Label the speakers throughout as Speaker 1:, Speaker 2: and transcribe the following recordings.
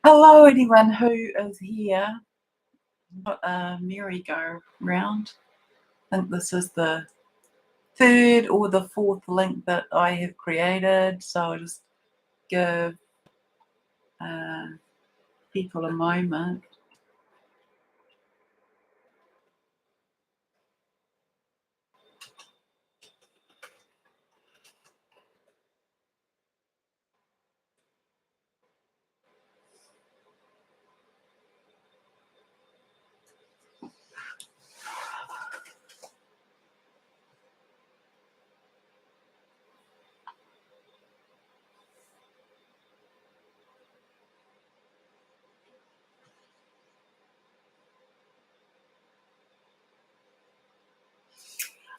Speaker 1: Hello, anyone who is here. Got a merry-go-round. I think this is the third or the fourth link that I have created, so I'll just give people a moment.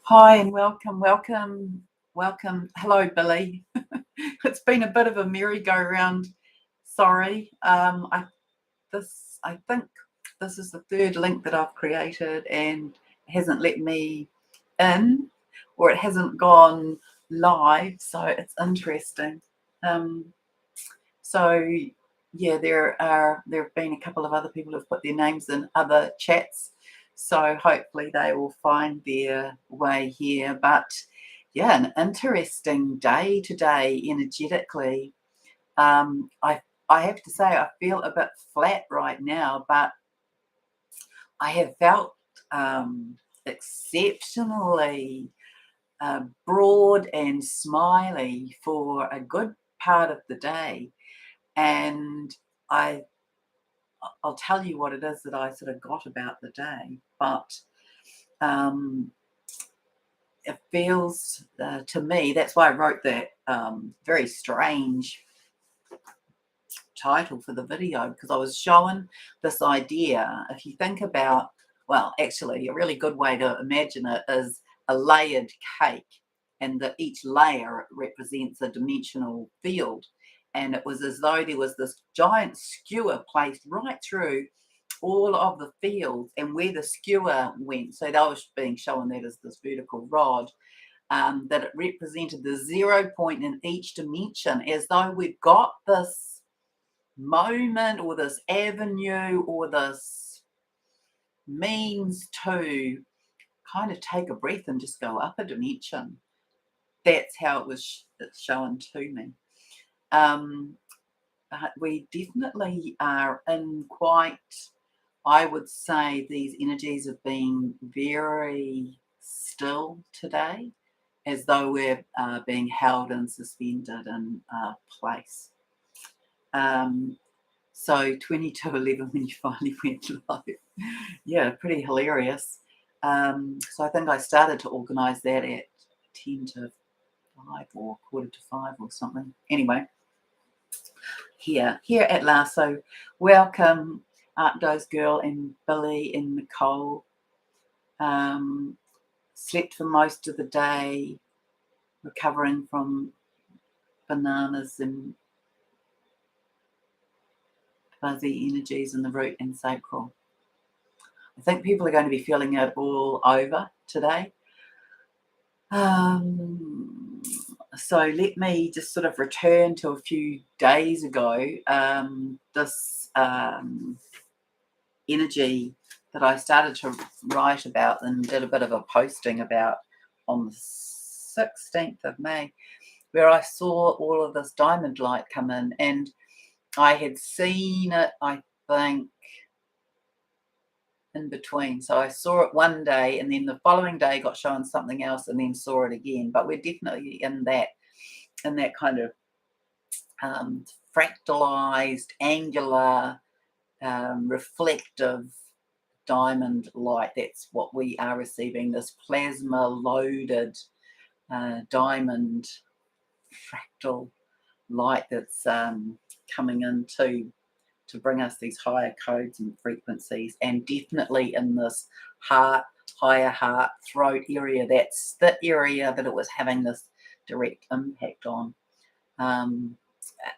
Speaker 1: Hi and welcome. Hello, Billy. It's been a bit of a merry-go-round. Sorry. I think this is the third link that I've created and it hasn't let me in, or it hasn't gone live, so it's interesting. So yeah, there have been a couple of other people who've put their names in other chats, so hopefully they will find their way here. But yeah, an interesting day today energetically. I have to say I feel a bit flat right now, but I have felt exceptionally broad and smiley for a good part of the day. And I'll tell you what it is that I sort of got about the day, but it feels to me, that's why I wrote that very strange title for the video, because I was showing this idea. If you think about, well, actually a really good way to imagine it is a layered cake, and that each layer represents a dimensional field, and it was as though there was this giant skewer placed right through all of the fields, and where the skewer went, so they were being shown that as this vertical rod, that it represented the 0 point in each dimension, as though we've got this moment or this avenue or this means to kind of take a breath and just go up a dimension. That's how it's shown to me. We definitely are in quite, I would say these energies have been very still today, as though we're being held and suspended in place. So 22:11 when you finally went live. Yeah, pretty hilarious. So I think I started to organise that at 10 to 5 or quarter to 5 or something. Anyway, here at last. So welcome, Art Doe's Girl and Billy and Nicole. Slept for most of the day, recovering from bananas and fuzzy energies in the root and sacral. I think people are going to be feeling it all over today. So let me just sort of return to a few days ago. This energy that I started to write about and did a bit of a posting about on the 16th of May, where I saw all of this diamond light come in, and I had seen it, I think, in between. So I saw it one day, and then the following day got shown something else, and then saw it again. But we're definitely in that kind of fractalized, angular, reflective diamond light. That's what we are receiving, this plasma loaded diamond fractal light that's coming in to bring us these higher codes and frequencies, and definitely in this heart, higher heart, throat area. That's the area that it was having this direct impact on. And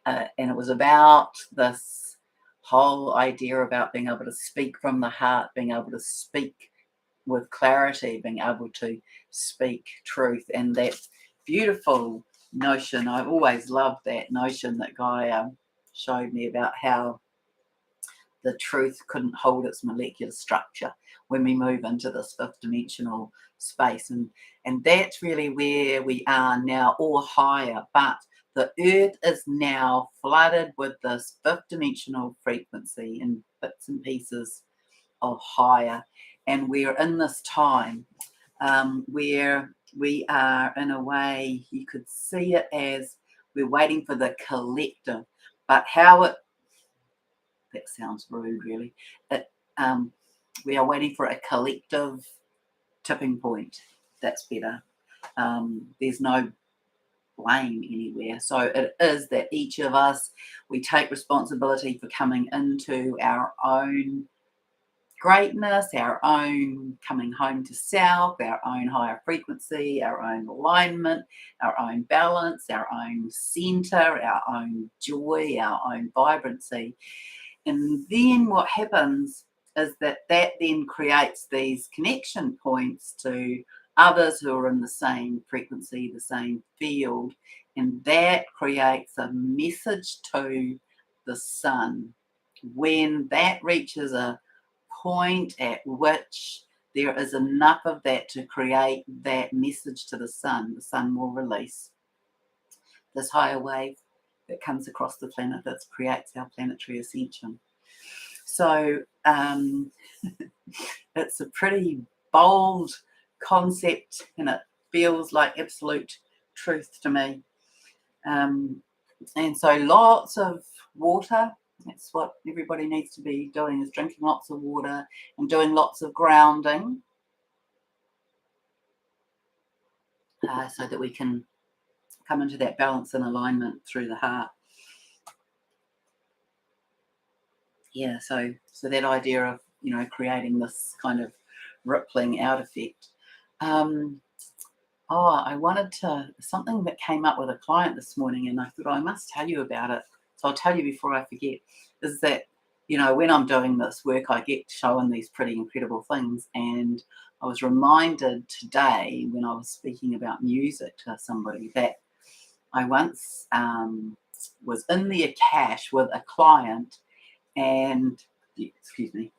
Speaker 1: it was about this whole idea about being able to speak from the heart, being able to speak with clarity, being able to speak truth, and that beautiful notion. I've always loved that notion that Gaia showed me about how the truth couldn't hold its molecular structure when we move into this fifth dimensional space. And that's really where we are now, or higher. But the earth is now flooded with this fifth dimensional frequency in bits and pieces of higher. And we're in this time where we are, in a way, you could see it as we're waiting for the collective. But how it, that sounds rude, really. It, we are waiting for a collective tipping point. That's better. There's no blame anywhere. So it is that each of us, we take responsibility for coming into our own greatness, our own coming home to self, our own higher frequency, our own alignment, our own balance, our own center, our own joy, our own vibrancy. And then what happens is that then creates these connection points to others who are in the same frequency, the same field, and that creates a message to the sun. When that reaches a point at which there is enough of that to create that message to the sun will release this higher wave that comes across the planet that creates our planetary ascension. So it's a pretty bold concept, and it feels like absolute truth to me. And so lots of water. That's what everybody needs to be doing, is drinking lots of water and doing lots of grounding so that we can come into that balance and alignment through the heart. Yeah, so that idea of, creating this kind of rippling out effect. I wanted to, something that came up with a client this morning, and I thought, I must tell you about it. So I'll tell you before I forget, is that, when I'm doing this work, I get shown these pretty incredible things. And I was reminded today when I was speaking about music to somebody that I once was in the Akash with a client, and, excuse me,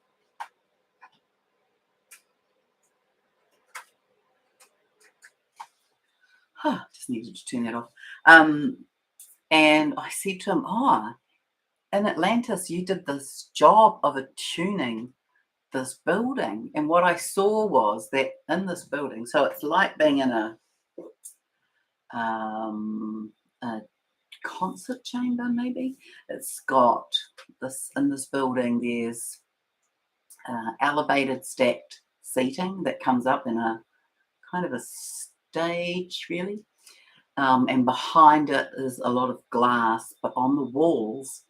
Speaker 1: just needed to turn that off. And I said to him, in Atlantis, you did this job of attuning this building. And what I saw was that in this building, so it's like being in a concert chamber, maybe. It's got this, in this building, there's elevated stacked seating that comes up in a kind of a stage, really. And behind it is a lot of glass, but on the walls,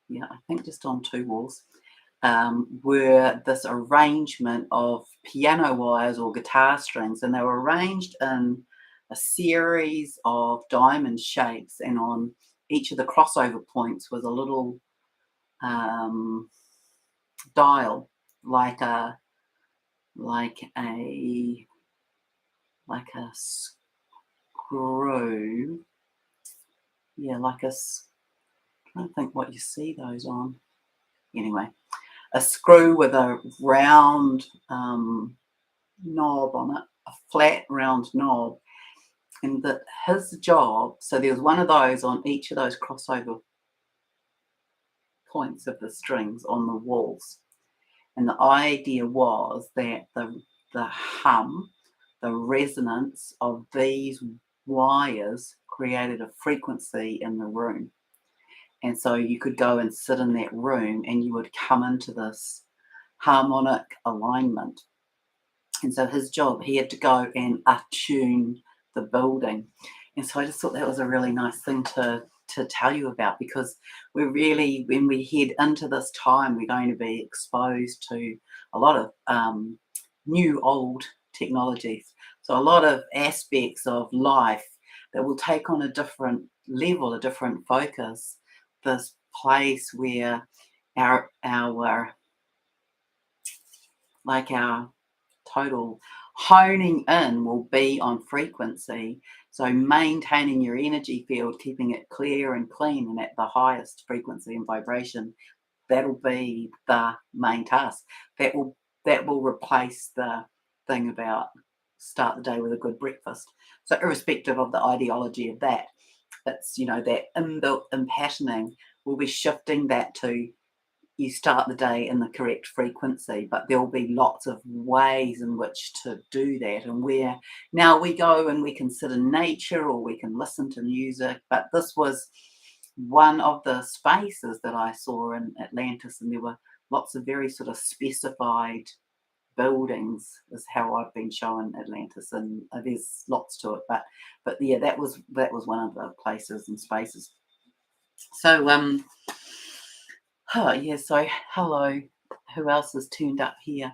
Speaker 1: yeah, I think just on two walls, were this arrangement of piano wires or guitar strings, and they were arranged in a series of diamond shapes, and on each of the crossover points was a little dial, like a screw. Yeah, I'm trying to think what you see those on. Anyway, a screw with a round knob on it, a flat round knob. And his job, so there was one of those on each of those crossover points of the strings on the walls. And the idea was that the hum, the resonance of these wires created a frequency in the room. And so you could go and sit in that room and you would come into this harmonic alignment. And so his job, he had to go and attune the building. And so I just thought that was a really nice thing to tell you about, because we're really, when we head into this time, we're going to be exposed to a lot of new old technologies. So a lot of aspects of life that will take on a different level, a different focus. This place where our total honing in will be on frequency, So maintaining your energy field, keeping it clear and clean and at the highest frequency and vibration, that'll be the main task. That will replace the thing about start the day with a good breakfast. So irrespective of the ideology of that, it's that inbuilt impassioning will be shifting that to you start the day in the correct frequency, but there'll be lots of ways in which to do that. And where now we go and we consider nature or we can listen to music, but this was one of the spaces that I saw in Atlantis, and there were lots of very sort of specified buildings is how I've been shown Atlantis, and there's lots to it, but yeah, that was one of the places and spaces. So oh, yeah, so hello. Who else has turned up here?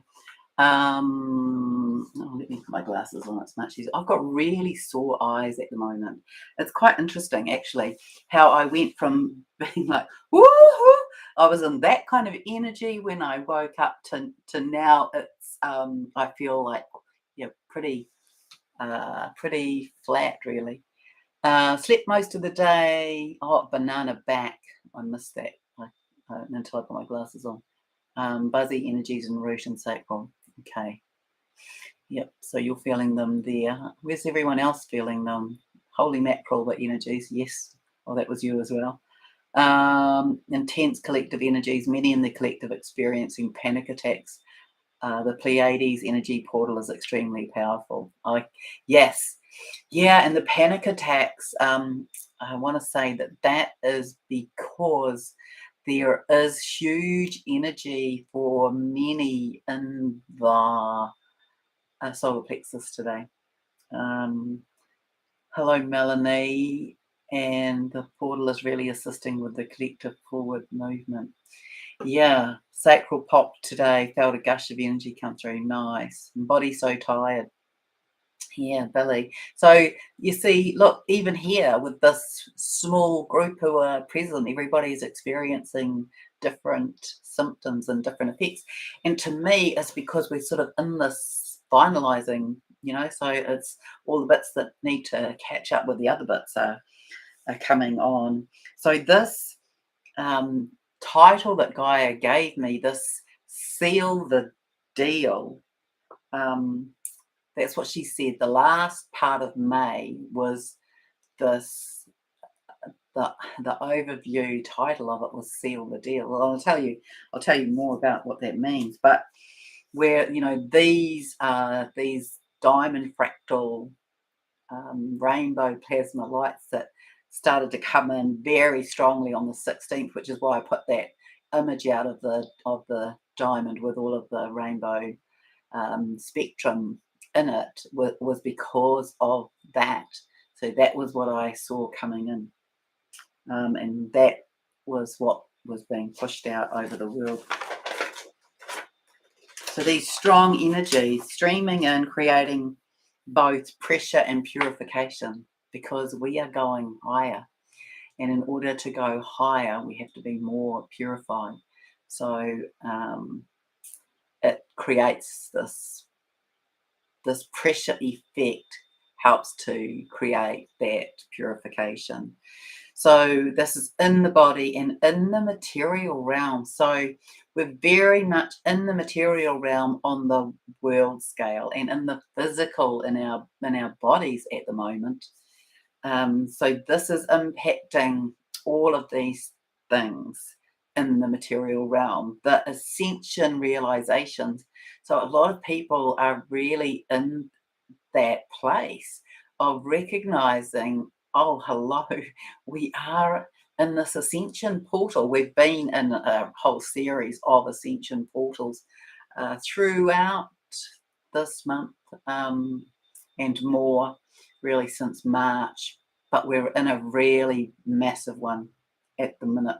Speaker 1: Let me put my glasses on. It's much easier. I've got really sore eyes at the moment. It's quite interesting, actually, how I went from being like, woohoo, I was in that kind of energy when I woke up to now it's, I feel like, yeah, pretty flat, really. Slept most of the day. Oh, banana back. I missed that. Until I put my glasses on. Buzzy energies and root and sacral. Okay. Yep. So you're feeling them there. Where's everyone else feeling them? Holy mackerel, the energies. Yes. Oh, that was you as well. Intense collective energies, many in the collective experiencing panic attacks. The Pleiades energy portal is extremely powerful. Yes. Yeah, and the panic attacks, I want to say that is because there is huge energy for many in the solar plexus today. Hello, Melanie. And the portal is really assisting with the collective forward movement. Yeah, sacral popped today. Felt a gush of energy come through. Nice. Body so tired. Yeah, Billy. So you see, look, even here with this small group who are present, everybody is experiencing different symptoms and different effects. And to me, it's because we're sort of in this finalizing, so it's all the bits that need to catch up with the other bits are coming on. So this title that Gaia gave me, this seal the deal, that's what she said. The last part of May was this, the overview title of it was Seal the Deal. Well, I'll tell you more about what that means. But where, these diamond fractal rainbow plasma lights that started to come in very strongly on the 16th, which is why I put that image out of the diamond with all of the rainbow spectrum in it, was because of that. So that was what I saw coming in, and that was what was being pushed out over the world. So these strong energies streaming in, creating both pressure and purification, because we are going higher. And in order to go higher, we have to be more purified. So it creates this pressure effect, helps to create that purification. So this is in the body and in the material realm. So we're very much in the material realm on the world scale and in the physical in our bodies at the moment. So this is impacting all of these things in the material realm, the ascension realizations. So a lot of people are really in that place of recognizing, oh, hello, we are in this ascension portal. We've been in a whole series of ascension portals throughout this month and more, really since March, but we're in a really massive one at the minute.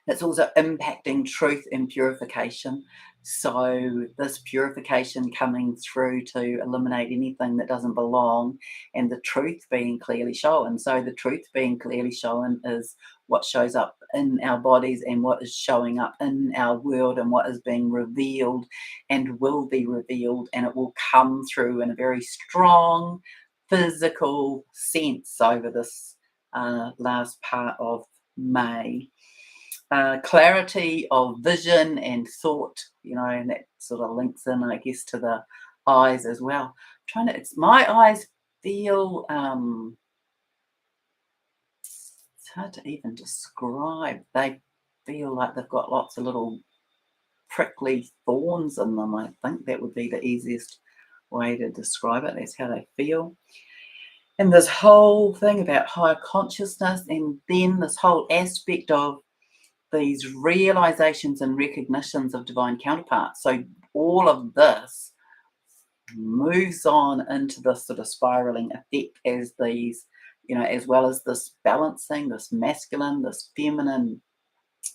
Speaker 1: It's also impacting truth and purification. So this purification coming through to eliminate anything that doesn't belong, and the truth being clearly shown. So the truth being clearly shown is what shows up in our bodies and what is showing up in our world and what is being revealed and will be revealed, and it will come through in a very strong, physical sense over this last part of May. Clarity of vision and thought, and that sort of links in, I guess, to the eyes as well. My eyes feel, it's hard to even describe. They feel like they've got lots of little prickly thorns in them. I think that would be the easiest way to describe it. That's how they feel. And this whole thing about higher consciousness, and then this whole aspect of these realizations and recognitions of divine counterparts. So all of this moves on into this sort of spiraling effect as these, as well as this balancing, this masculine, this feminine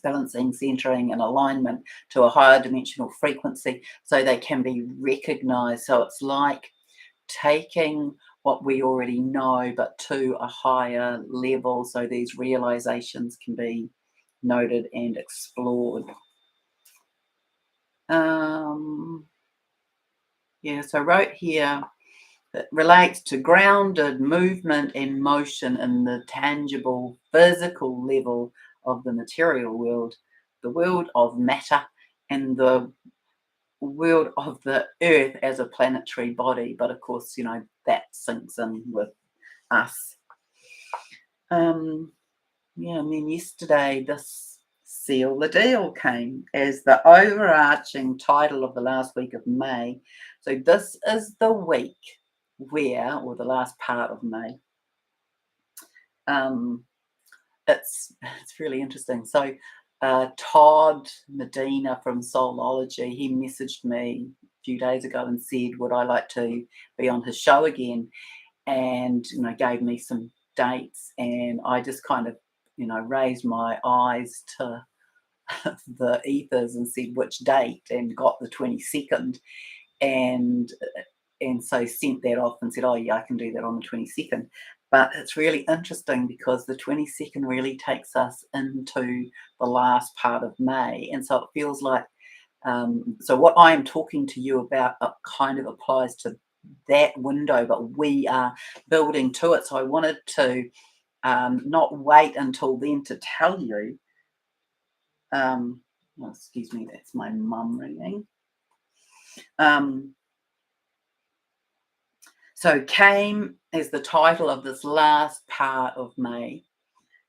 Speaker 1: balancing, centering, and alignment to a higher dimensional frequency, so they can be recognized. So it's like taking what we already know, but to a higher level, so these realizations can be noted and explored. So I wrote here, it relates to grounded movement and motion in the tangible physical level of the material world, the world of matter, and the world of the earth as a planetary body. But of course, that sinks in with us. And then yesterday, this Seal the Deal came as the overarching title of the last week of May. So this is the week or the last part of May. It's really interesting. So Todd Medina from Soulology, he messaged me a few days ago and said, would I like to be on his show again? And gave me some dates, and I just kind of raised my eyes to the ethers and said which date, and got the 22nd, and so sent that off and said, oh yeah, I can do that on the 22nd. But it's really interesting because the 22nd really takes us into the last part of May, and so it feels like so what I am talking to you about kind of applies to that window, but we are building to it. So I wanted to not wait until then to tell you. Excuse me, that's my mum ringing. So came is the title of this last part of May,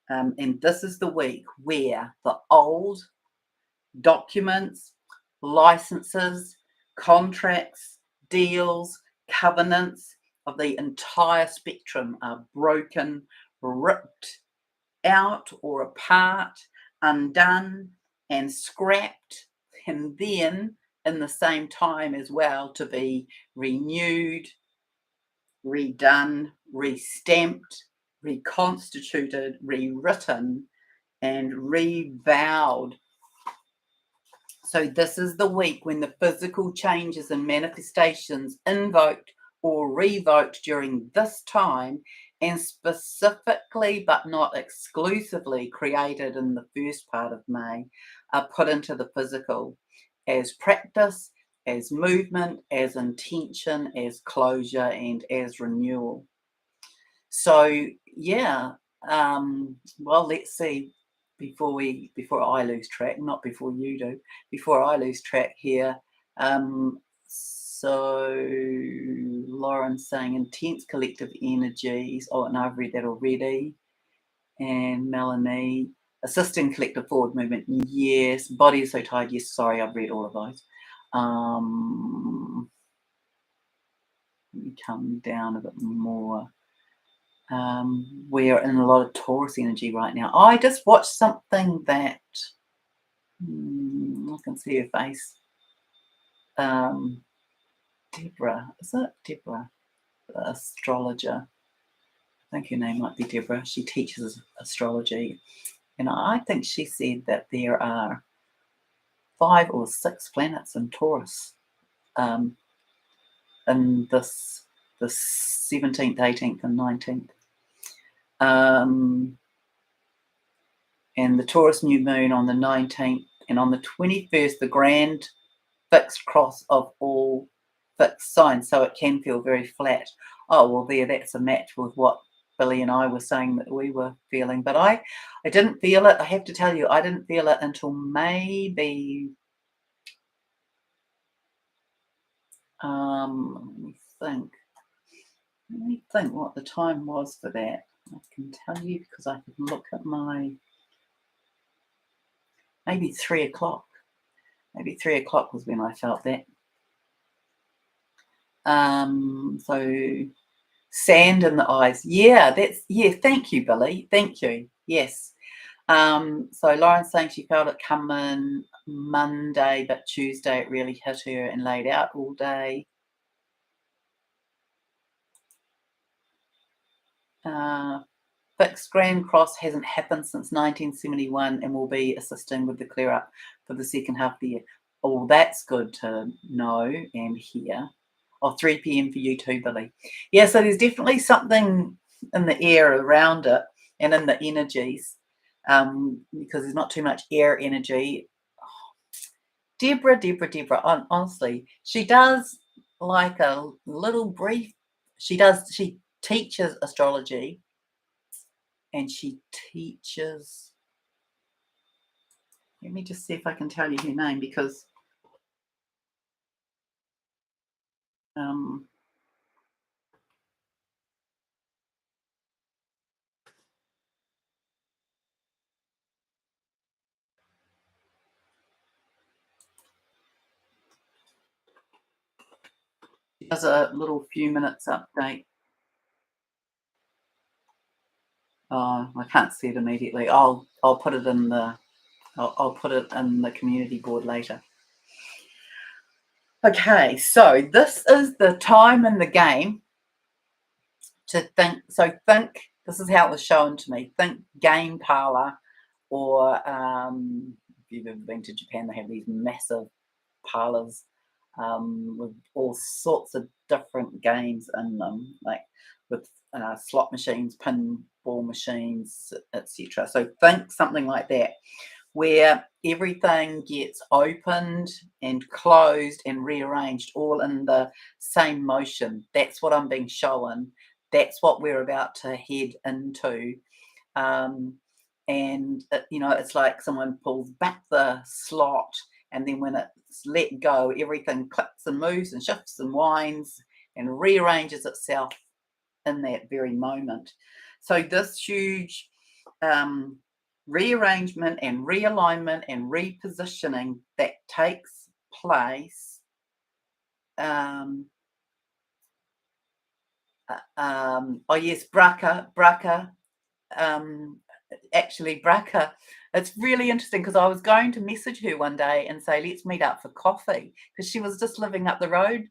Speaker 1: and this is the week where the old documents, licenses, contracts, deals, covenants of the entire spectrum are broken, ripped out or apart, undone and scrapped, and then in the same time as well to be renewed, redone, restamped, reconstituted, rewritten, and revowed. So this is the week when the physical changes and manifestations invoked or revoked during this time, and specifically but not exclusively created in the first part of May, are put into the physical as practice, as movement, as intention, as closure, and as renewal. So well, let's see. Before I lose track, not before you do, before I lose track here. So Lauren's saying intense collective energies. Oh, and I've read that already. And Melanie, assisting collective forward movement. Yes. Body is so tired. Yes, sorry, I've read all of those. Let me come down a bit more. We're in a lot of Taurus energy right now. I just watched something that I can see her face. Deborah, is it Deborah, the astrologer? I think her name might be Deborah. She teaches astrology, and I think she said that there are 5 or 6 planets in Taurus in the 17th, 18th, and 19th. And the Taurus new moon on the 19th, and on the 21st, the grand fixed cross of all fixed signs. So it can feel very flat. Oh, well, that's a match with what Billy and I were saying that we were feeling. But I didn't feel it. I have to tell you, I didn't feel it until maybe, let me think. Let me think what the time was for that. I can tell you because I can look at maybe 3 o'clock. Maybe 3 o'clock was when I felt that. So sand in the eyes. Yeah, thank you, Billy. Thank you. Yes. So Lauren's saying she felt it coming Monday, but Tuesday it really hit her and laid out all day. Fixed Grand Cross hasn't happened since 1971 and will be assisting with the clear up for the second half of the year. Oh, that's good to know and hear. 3 p.m. for you too, Billy. Yeah, so there's definitely something in the air around it and in the energies, because there's not too much air energy. Deborah, honestly, she does like a little brief. She teaches astrology and she teaches. Let me just see if I can tell you her name because she does a little few minutes update. I can't see it immediately. I'll put it in the I'll put it in the community board later. Okay, so this is the time in the game to think. So think, this is how it was shown to me. Think game parlor, or if you've ever been to Japan, they have these massive parlors with all sorts of different games in them, like with slot machines, pinball machines, etc. So think something like that, where everything gets opened and closed and rearranged all in the same motion. That's what I'm being shown. That's what we're about to head into. And it's like someone pulls back the slot, and then when it's let go, everything clicks and moves and shifts and winds and rearranges itself in that very moment. So this huge rearrangement and realignment and repositioning that takes place. Oh yes, Braca. Actually, Braca. It's really interesting because I was going to message her one day and say, let's meet up for coffee, because she was just living up the road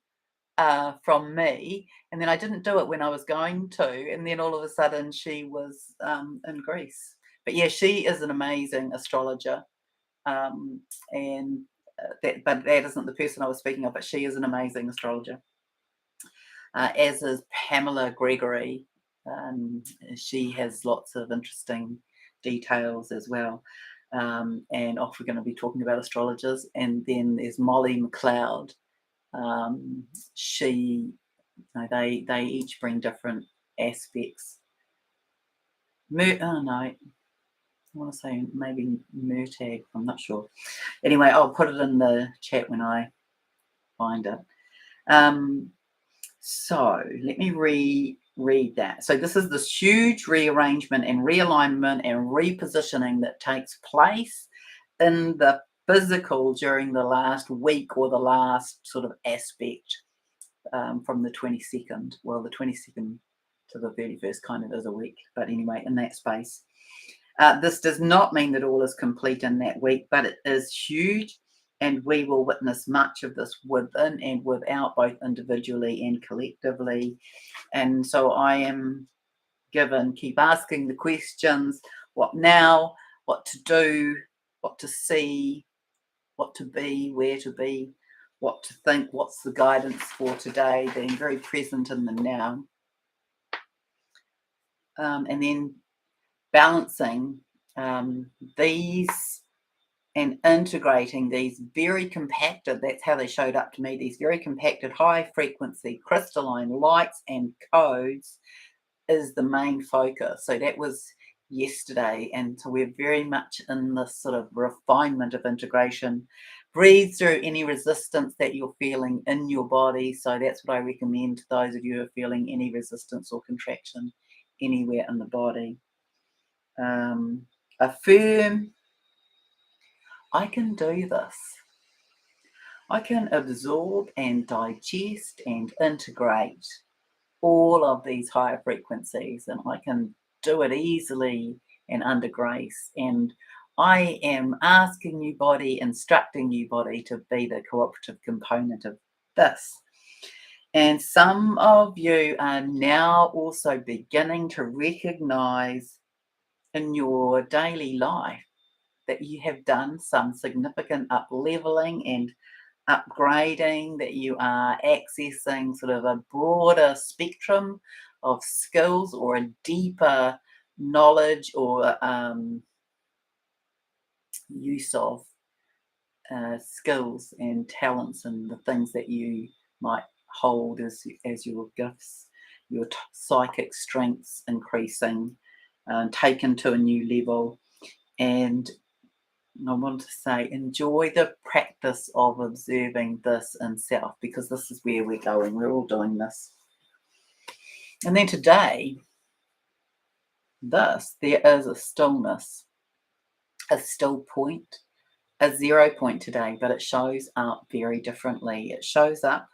Speaker 1: from me, and then I didn't do it when I was going to, and then all of a sudden she was in Greece. But yeah, she is an amazing astrologer, and but that isn't the person I was speaking of, but she is an amazing astrologer, as is Pamela Gregory. She has lots of interesting details as well. And we're going to be talking about astrologers. And then there's Molly McLeod. They each bring different aspects. I want to say maybe Murtag. I'm not sure. Anyway, I'll put it in the chat when I find it. So let me read that. So this is this huge rearrangement and realignment and repositioning that takes place in the physical during the last week, or the last sort of aspect, from the 22nd. Well, the 22nd to the 31st kind of is a week, but anyway, in that space. This does not mean that all is complete in that week, but it is huge, and we will witness much of this within and without, both individually and collectively. And so I am given, keep asking the questions: what now, what to do, what to see, what to be, where to be, what to think, what's the guidance for today, being very present in the now. And then balancing these and integrating these very compacted, that's how they showed up to me, these very compacted high frequency crystalline lights and codes is the main focus. So that was yesterday. And so we're very much in this sort of refinement of integration. Breathe through any resistance that you're feeling in your body. So that's what I recommend to those of you who are feeling any resistance or contraction anywhere in the body. Affirm, I can do this. I can absorb and digest and integrate all of these higher frequencies, and I can do it easily and under grace. And I am asking you, body, instructing you, body, to be the cooperative component of this. And some of you are now also beginning to recognize in your daily life that you have done some significant up leveling and upgrading, that you are accessing sort of a broader spectrum of skills or a deeper knowledge or use of skills and talents and the things that you might hold as your gifts, your psychic strengths increasing, taken to a new level. And I want to say, enjoy the practice of observing this in self, because this is where we're going. We're all doing this. And then today, there is a stillness, a still point, a 0 point today, but it shows up very differently. It shows up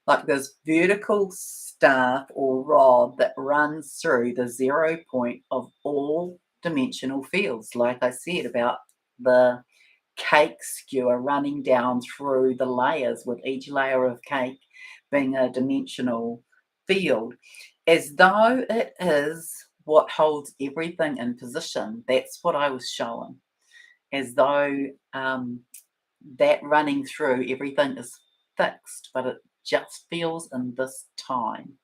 Speaker 1: like this vertical staff or rod that runs through the 0 point of all dimensional fields, like I said about the cake skewer running down through the layers, with each layer of cake being a dimensional field, as though it is what holds everything in position. That's what I was showing, as though that running through everything is fixed, but it just feels in this time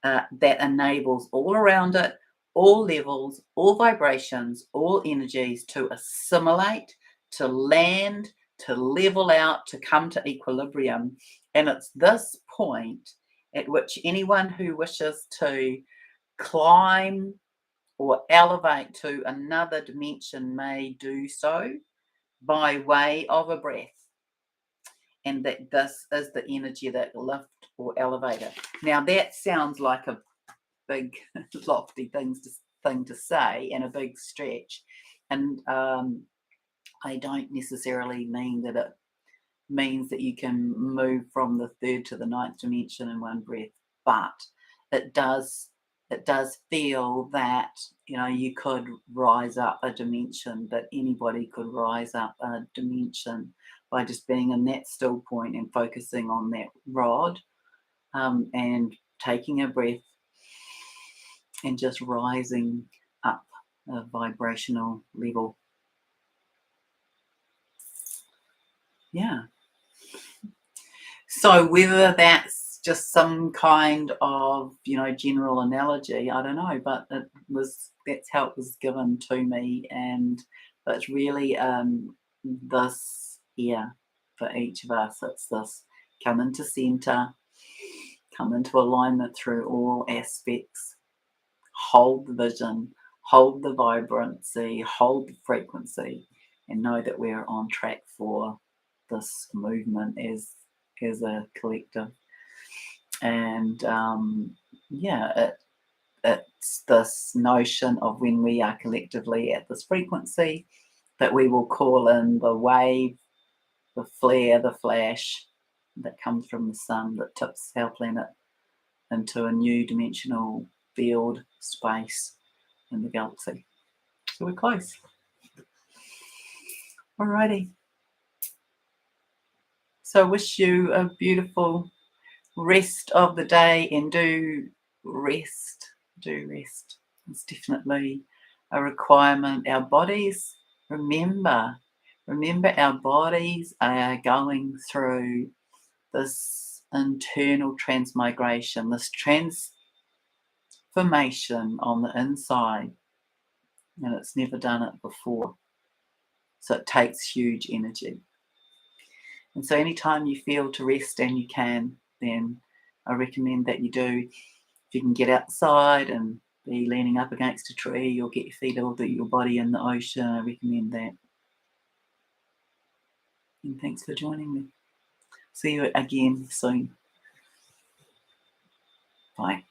Speaker 1: that enables all around it, all levels, all vibrations, all energies to assimilate, to land, to level out, to come to equilibrium. And it's this point at which anyone who wishes to climb or elevate to another dimension may do so by way of a breath. And that this is the energy that lift or elevate it. Now that sounds like a big lofty thing to say and a big stretch, and I don't necessarily mean that it means that you can move from the third to the ninth dimension in one breath, but it does feel that, you know, you could rise up a dimension, that anybody could rise up a dimension by just being in that still point and focusing on that rod, and taking a breath and just rising up a vibrational level. Yeah. So whether that's just some kind of, you know, general analogy, I don't know, but that's how it was given to me, and it's really this here for each of us. It's this: come into center, come into alignment through all aspects, hold the vision, hold the vibrancy, hold the frequency, and know that we're on track for this movement as a collective. And it's this notion of when we are collectively at this frequency, that we will call in the wave, the flare, the flash that comes from the sun that tips our planet into a new dimensional field space in the galaxy. So we're close. Alrighty. So I wish you a beautiful rest of the day, and do rest. It's definitely a requirement. Our bodies, remember our bodies are going through this internal transmigration, this transformation on the inside, and it's never done it before. So it takes huge energy. And so anytime you feel to rest and you can, then I recommend that you do. If you can get outside and be leaning up against a tree or get your feet or your body in the ocean, I recommend that. And thanks for joining me. See you again soon. Bye.